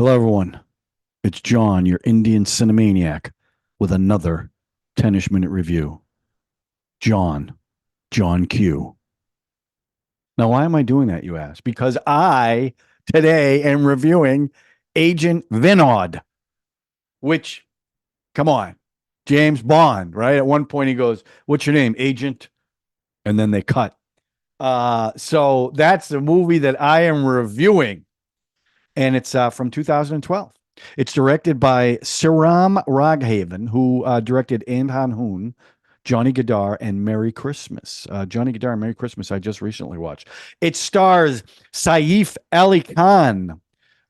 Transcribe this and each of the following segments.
Hello, everyone. It's John, your Indian Cine-MANIAC, with another 10ish-minute review. John Q. Now, why am I doing that, you ask? Because I, today, am reviewing Agent Vinod, which, come on, James Bond, right? At one point, he goes, "What's your name, Agent?" And then they cut. So that's the movie that I am reviewing, and it's from 2012. It's directed by Sriram Raghaven, who directed Andhadhun, Johnny Gaddaar, and Merry Christmas. Johnny Gaddaar and Merry Christmas, I just recently watched. It stars Saif Ali Khan,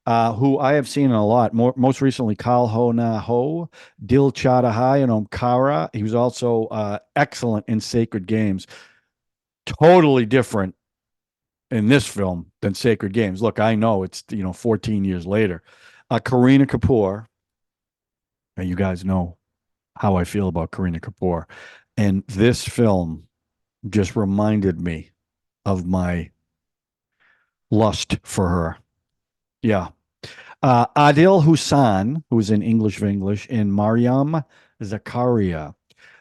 who I have seen in a lot. Most recently, Kal Ho Na Ho, Dil Chada Hai, and Omkara. He was also excellent in Sacred Games. Totally different in this film than Sacred Games. Look, I know it's 14 years later. Kareena Kapoor, and you guys know how I feel about Kareena Kapoor, and this film just reminded me of my lust for her. Yeah. Adil Hussain, who's in English Vinglish, and Maryam Zakaria.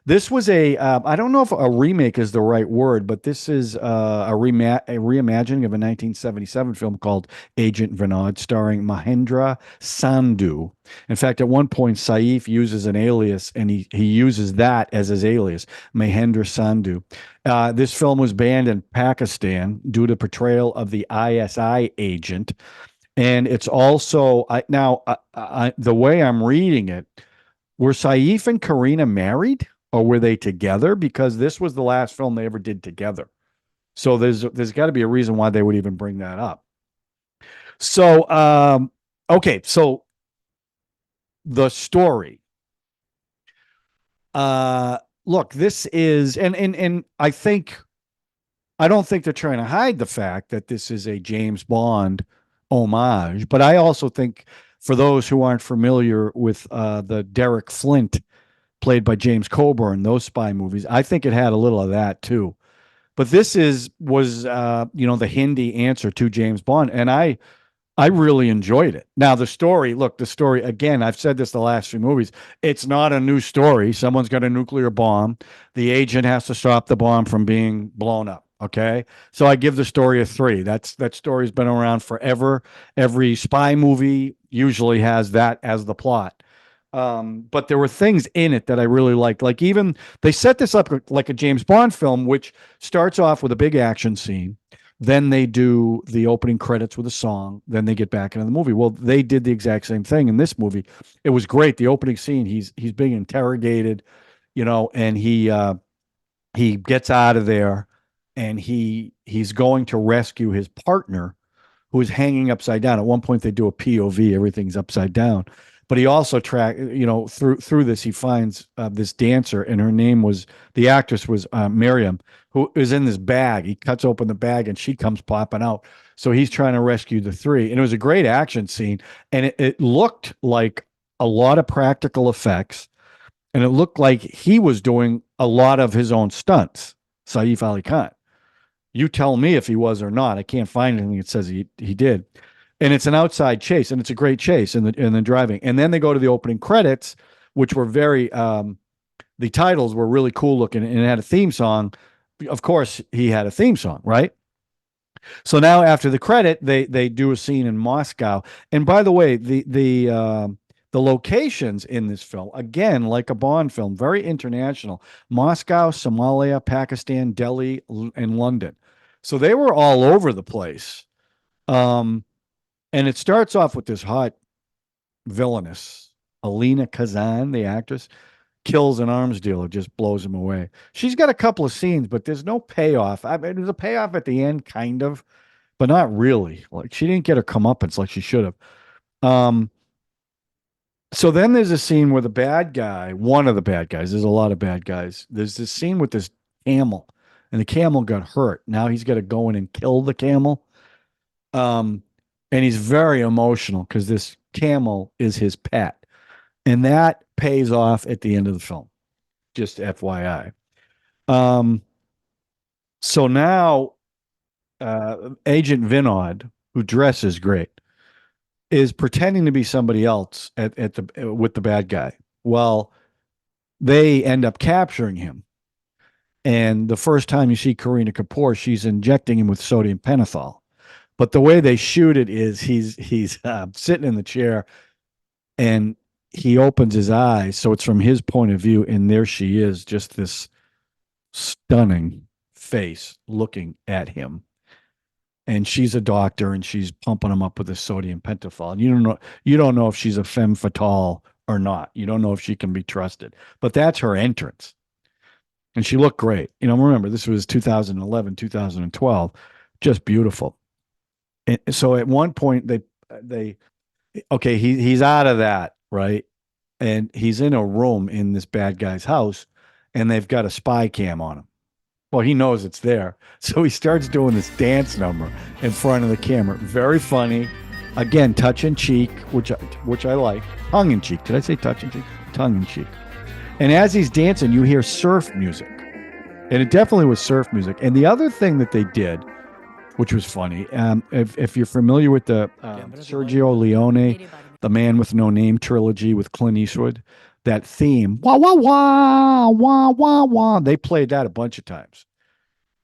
This was I don't know if a remake is the right word, but this is a reimagining of a 1977 film called Agent Vinod, starring Mahendra Sandhu. In fact, at one point, Saif uses an alias, and he uses that as his alias, Mahendra Sandhu. This film was banned in Pakistan due to portrayal of the ISI agent. And it's also, the way I'm reading it, were Saif and Kareena married? Or were they together? Because this was the last film they ever did together. So there's got to be a reason why they would even bring that up. So okay, so the story. Look, this is and I don't think they're trying to hide the fact that this is a James Bond homage, but I also think for those who aren't familiar with the Derek Flint played by James Coburn, those spy movies, I think it had a little of that too. But this was the Hindi answer to James Bond, and I really enjoyed it. Now the story, look, the story again, I've said this the last few movies, it's not a new story. Someone's got a nuclear bomb. The agent has to stop the bomb from being blown up. Okay. So I give the story a 3. That story's been around forever. Every spy movie usually has that as the plot. But there were things in it that I really liked. Like even they set this up like a James Bond film, which starts off with a big action scene. Then they do the opening credits with a song. Then they get back into the movie. Well, they did the exact same thing in this movie. It was great. The opening scene, he's being interrogated, and he gets out of there, and he's going to rescue his partner who is hanging upside down. At one point, they do a POV, everything's upside down. But he also through this, he finds this dancer, and her name was, the actress was Maryam, who is in this bag. He cuts open the bag, and she comes popping out. So he's trying to rescue the 3, and it was a great action scene, and it looked like a lot of practical effects, and it looked like he was doing a lot of his own stunts, Saif Ali Khan. You tell me if he was or not. I can't find anything that says he did. And it's an outside chase, and it's a great chase in the driving. And then they go to the opening credits, which were very the titles were really cool looking, and it had a theme song. Of course, he had a theme song, right? So now after the credit, they do a scene in Moscow. And by the way, the locations in this film, again, like a Bond film, very international: Moscow, Somalia, Pakistan, Delhi, and London. So they were all over the place. And it starts off with this hot villainess. Alina Kazan, the actress, kills an arms dealer, just blows him away. She's got a couple of scenes, but there's no payoff. I mean, there's a payoff at the end, kind of, but not really. Like, she didn't get her comeuppance like she should have. So then there's a scene where the bad guy, one of the bad guys, there's a lot of bad guys. There's this scene with this camel, and the camel got hurt. Now he's got to go in and kill the camel. And he's very emotional because this camel is his pet. And that pays off at the end of the film. Just FYI. So now Agent Vinod, who dresses great, is pretending to be somebody else at the with the bad guy. Well, they end up capturing him. And the first time you see Kareena Kapoor, she's injecting him with sodium pentothal. But the way they shoot it is he's sitting in the chair and he opens his eyes, so it's from his point of view, and there she is, just this stunning face looking at him. And she's a doctor, and she's pumping him up with the sodium pentothal. And you don't know if she's a femme fatale or not. You don't know if she can be trusted. But that's her entrance, and she looked great. Remember this was 2011, 2012, just beautiful. And so at one point they okay, he's out of that, right? And he's in a room in this bad guy's house, and they've got a spy cam on him. Well, he knows it's there. So he starts doing this dance number in front of the camera. Very funny. Again, touch in cheek, which I like. Tongue in cheek. Did I say touch in cheek? Tongue in cheek. And as he's dancing, you hear surf music. And it definitely was surf music. And the other thing that they did, which was funny, if you're familiar with the Sergio Leone, The Man with No Name trilogy with Clint Eastwood, that theme, wah, wah, wah, wah, wah, wah, they played that a bunch of times.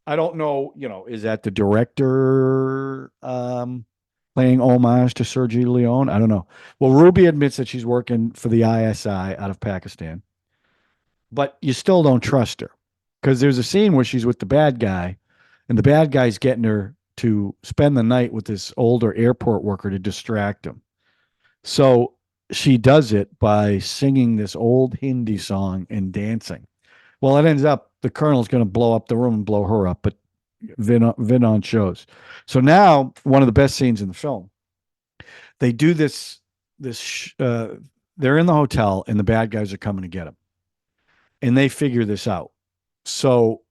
I don't know, is that the director playing homage to Sergio Leone? I don't know. Well, Ruby admits that she's working for the ISI out of Pakistan, but you still don't trust her because there's a scene where she's with the bad guy, and the bad guy's getting her to spend the night with this older airport worker to distract him. So she does it by singing this old Hindi song and dancing. Well, it ends up the colonel's going to blow up the room and blow her up, but Vinod shows. So now one of the best scenes in the film. They do this. They're in the hotel and the bad guys are coming to get them, and they figure this out. So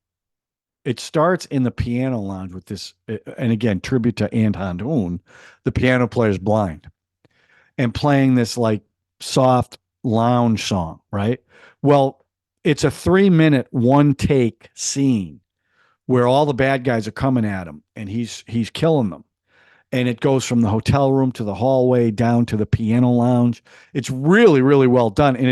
it starts in the piano lounge with this, and again, tribute to Andhadhun. The piano player's blind and playing this like soft lounge song, right? Well, it's a 3-minute one take scene where all the bad guys are coming at him and he's killing them. And it goes from the hotel room to the hallway down to the piano lounge. It's really, really well done. And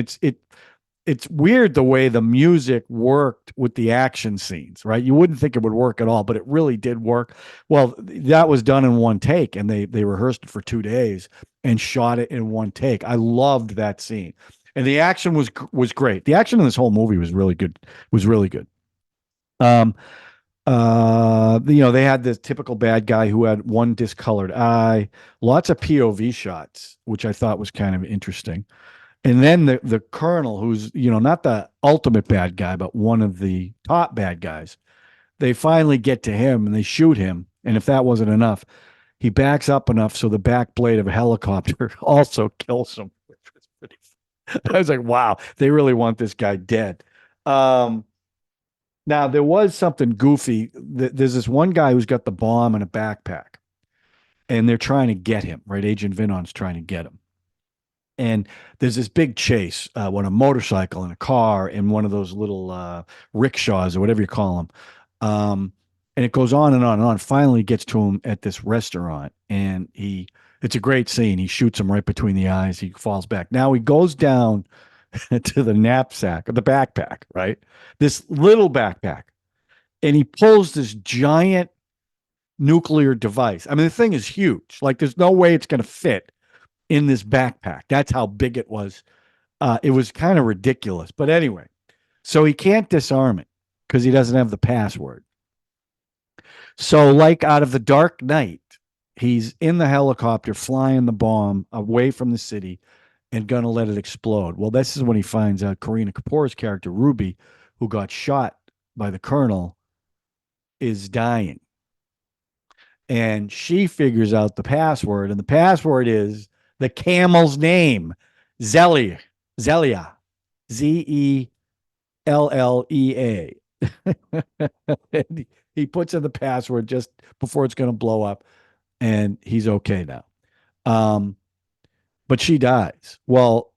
it's weird the way the music worked with the action scenes, right? You wouldn't think it would work at all, but it really did work. Well, that was done in one take, and they rehearsed it for 2 days and shot it in one take. I loved that scene, and the action was great. The action in this whole movie was really good. Was really good. Um, they had this typical bad guy who had one discolored eye, lots of POV shots, which I thought was kind of interesting. And then the colonel, who's, not the ultimate bad guy, but one of the top bad guys, they finally get to him and they shoot him. And if that wasn't enough, he backs up enough so the back blade of a helicopter also kills him, which was pretty I was like, wow, they really want this guy dead. Now, there was something goofy. There's this one guy who's got the bomb in a backpack, and they're trying to get him, right? Agent Vinon's trying to get him. And there's this big chase when a motorcycle and a car and one of those little rickshaws or whatever you call them. And it goes on and on and on. Finally gets to him at this restaurant, and it's a great scene. He shoots him right between the eyes. He falls back. Now he goes down to the knapsack or the backpack, right? This little backpack. And he pulls this giant nuclear device. I mean, the thing is huge. Like there's no way it's going to fit in this backpack. That's how big it was. It was kind of ridiculous. But anyway, so he can't disarm it because he doesn't have the password. So, like out of the Dark Knight, he's in the helicopter flying the bomb away from the city and going to let it explode. Well, this is when he finds out Kareena Kapoor's character, Ruby, who got shot by the colonel, is dying. And she figures out the password, and the password is the camel's name, Zelia, Zellea. And he puts in the password just before it's going to blow up, and he's okay now. But she dies. Well,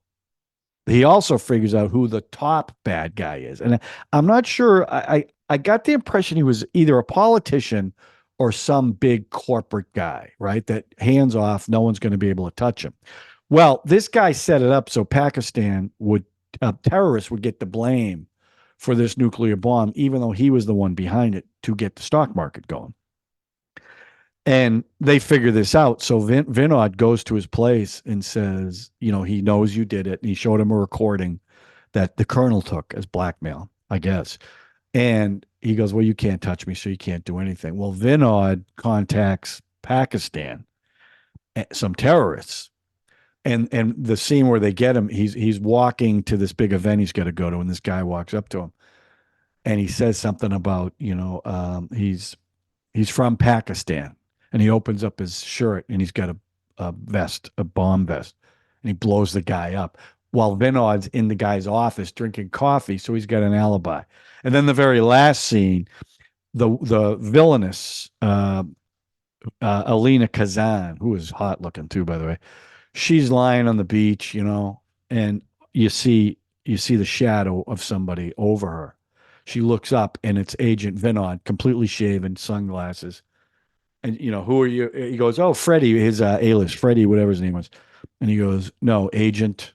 he also figures out who the top bad guy is, and I'm not sure. I got the impression he was either a politician or some big corporate guy, right? That hands off, no one's going to be able to touch him. Well, this guy set it up so Pakistan would, terrorists would get the blame for this nuclear bomb, even though he was the one behind it to get the stock market going. And they figure this out. So Vinod goes to his place and says, he knows you did it. And he showed him a recording that the colonel took as blackmail, I guess. And he goes, well, you can't touch me, so you can't do anything. Well, Vinod contacts Pakistan, some terrorists. And the scene where they get him, he's walking to this big event he's got to go to, and this guy walks up to him, and he says something about, he's from Pakistan, and he opens up his shirt, and he's got a vest, a bomb vest, and he blows the guy up while Vinod's in the guy's office drinking coffee, so he's got an alibi. And then the very last scene, the villainous Alina Kazan, who is hot looking too, by the way, she's lying on the beach, and you see the shadow of somebody over her. She looks up, and it's Agent Vinod, completely shaven, sunglasses. And who are you? He goes, oh, Freddie, his alias, Freddie, whatever his name was. And he goes, no, Agent.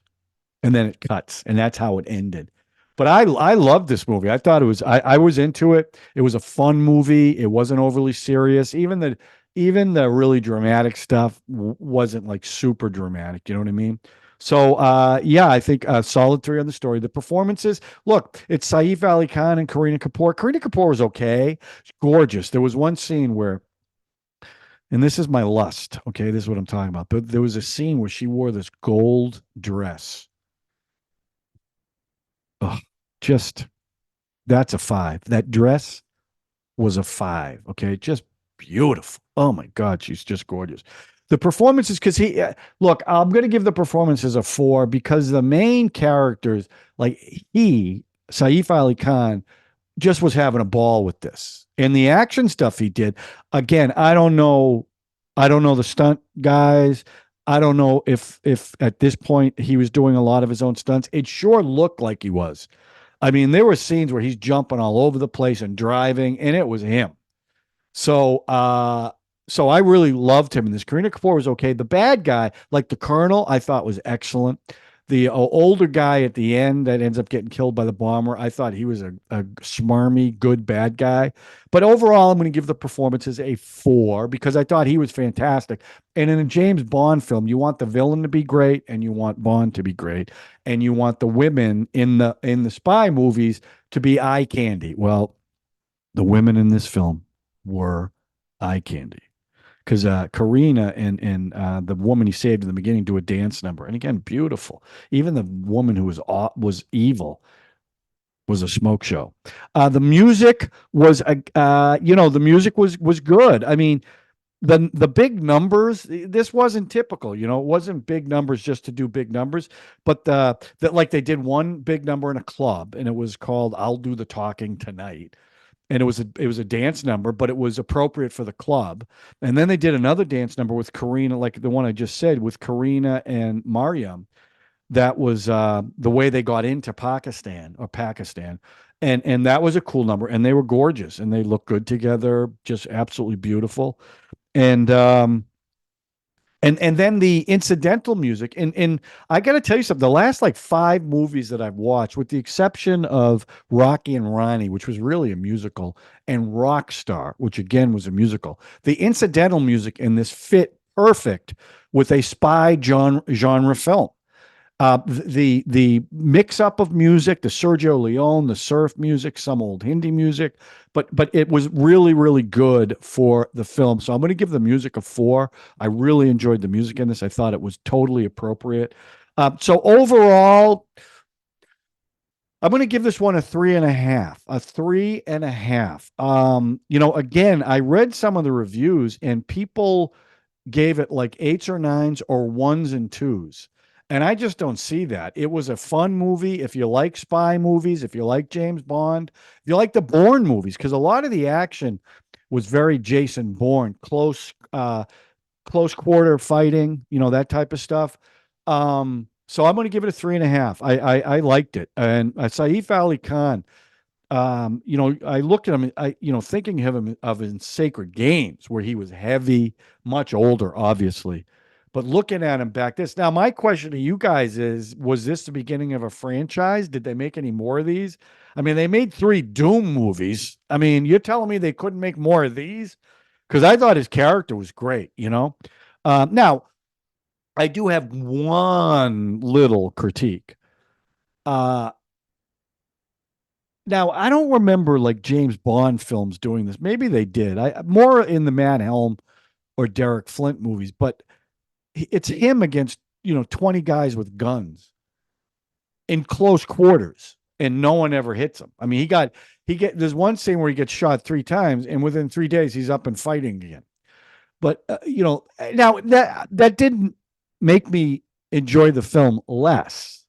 And then it cuts, and that's how it ended. But I loved this movie. I thought it was, I was into it. It was a fun movie. It wasn't overly serious. Even the really dramatic stuff wasn't like super dramatic. You know what I mean? So yeah, I think a solid 3 on the story. The performances, look, it's Saif Ali Khan and Kareena Kapoor. Kareena Kapoor was okay. It's gorgeous. There was one scene where, and this is my lust. Okay, this is what I'm talking about. But there was a scene where she wore this gold dress. Oh, just that's a 5. That dress was a 5. Okay, just beautiful. Oh my God, she's just gorgeous. The performances, because look, I'm going to give the performances a 4 because the main characters, like Saif Ali Khan, just was having a ball with this, and the action stuff he did. Again, I don't know the stunt guys. I don't know if at this point he was doing a lot of his own stunts. It sure looked like he was. I mean, there were scenes where he's jumping all over the place and driving, and it was him. So, so I really loved him in this. Kareena Kapoor was okay. The bad guy, like the Colonel, I thought was excellent. The older guy at the end that ends up getting killed by the bomber, I thought he was a smarmy, good bad guy. But overall, I'm going to give the performances a 4 because I thought he was fantastic. And in a James Bond film, you want the villain to be great, and you want Bond to be great, and you want the women in the spy movies to be eye candy. Well, the women in this film were eye candy because Kareena and the woman he saved in the beginning do a dance number, and again, beautiful. Even the woman who was evil was a smoke show. The music was the music was good. I mean, the big numbers. This wasn't typical. It wasn't big numbers just to do big numbers, but that like they did one big number in a club, and it was called "I'll Do the Talking Tonight." And it was a dance number, but it was appropriate for the club. And then they did another dance number with Kareena, like the one I just said, with Kareena and Maryam. That was the way they got into Pakistan, and that was a cool number. And they were gorgeous, and they looked good together, just absolutely beautiful. And and then the incidental music, and I got to tell you something. The last like 5 movies that I've watched, with the exception of Rocky and Ronnie, which was really a musical, and Rockstar, which again was a musical, the incidental music in this fit perfect with a spy genre film. The mix up of music, the Sergio Leone, the surf music, some old Hindi music, but it was really, really good for the film. So I'm going to give the music a 4. I really enjoyed the music in this. I thought it was totally appropriate. So overall, I'm going to give this one a 3.5, a 3.5. Again, I read some of the reviews, and people gave it like 8s or 9s or 1s and 2s. And I just don't see that. It was a fun movie. If you like spy movies, if you like James Bond, if you like the Bourne movies, because a lot of the action was very Jason Bourne, close quarter fighting, that type of stuff. So I'm going to give it a 3.5. I liked it. And Saif Ali Khan, I looked at him, thinking of him of in Sacred Games, where he was heavy, much older, obviously. But looking at him back this now, my question to you guys is: was this the beginning of a franchise? Did they make any more of these? I mean, they made three Doom movies. I mean, you're telling me they couldn't make more of these? Because I thought his character was great. Now I do have one little critique. Uh, Now, I don't remember like James Bond films doing this. Maybe they did. I more in the Mad Helm or Derek Flint movies, but it's him against, 20 guys with guns in close quarters and no one ever hits him. I mean, there's one scene where he gets shot 3 times and within 3 days he's up and fighting again. But now that didn't make me enjoy the film less.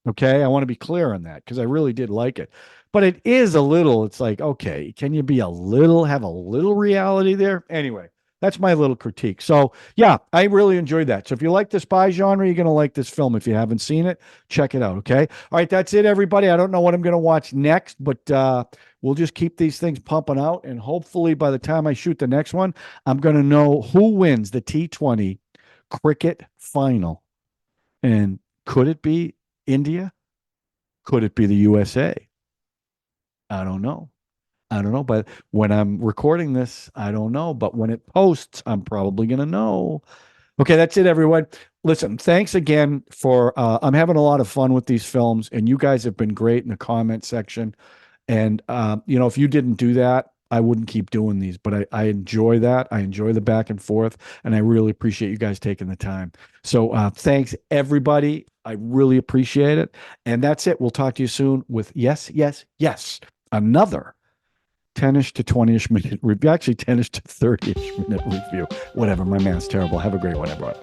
Okay, I want to be clear on that because I really did like it. But it is a little. It's like, okay, can you be have a little reality there? Anyway, that's my little critique. So yeah, I really enjoyed that. So if you like the spy genre, you're gonna like this film. If you haven't seen it, check it out. Okay, all right, that's it, everybody. I don't know what I'm gonna watch next, but we'll just keep these things pumping out, and hopefully by the time I shoot the next one, I'm gonna know who wins the T20 cricket final. And could it be India? Could it be the USA? I don't know. I don't know. But when I'm recording this, I don't know. But when it posts, I'm probably going to know. Okay, that's it, everyone. Listen, thanks again for, I'm having a lot of fun with these films, and you guys have been great in the comment section. And, if you didn't do that, I wouldn't keep doing these, but I enjoy that. I enjoy the back and forth, and I really appreciate you guys taking the time. So thanks, everybody. I really appreciate it. And that's it. We'll talk to you soon with yes, yes, yes, another 10ish to 20ish minute review. Actually, 10ish to 30ish minute review. Whatever. My math's terrible. Have a great one, everyone.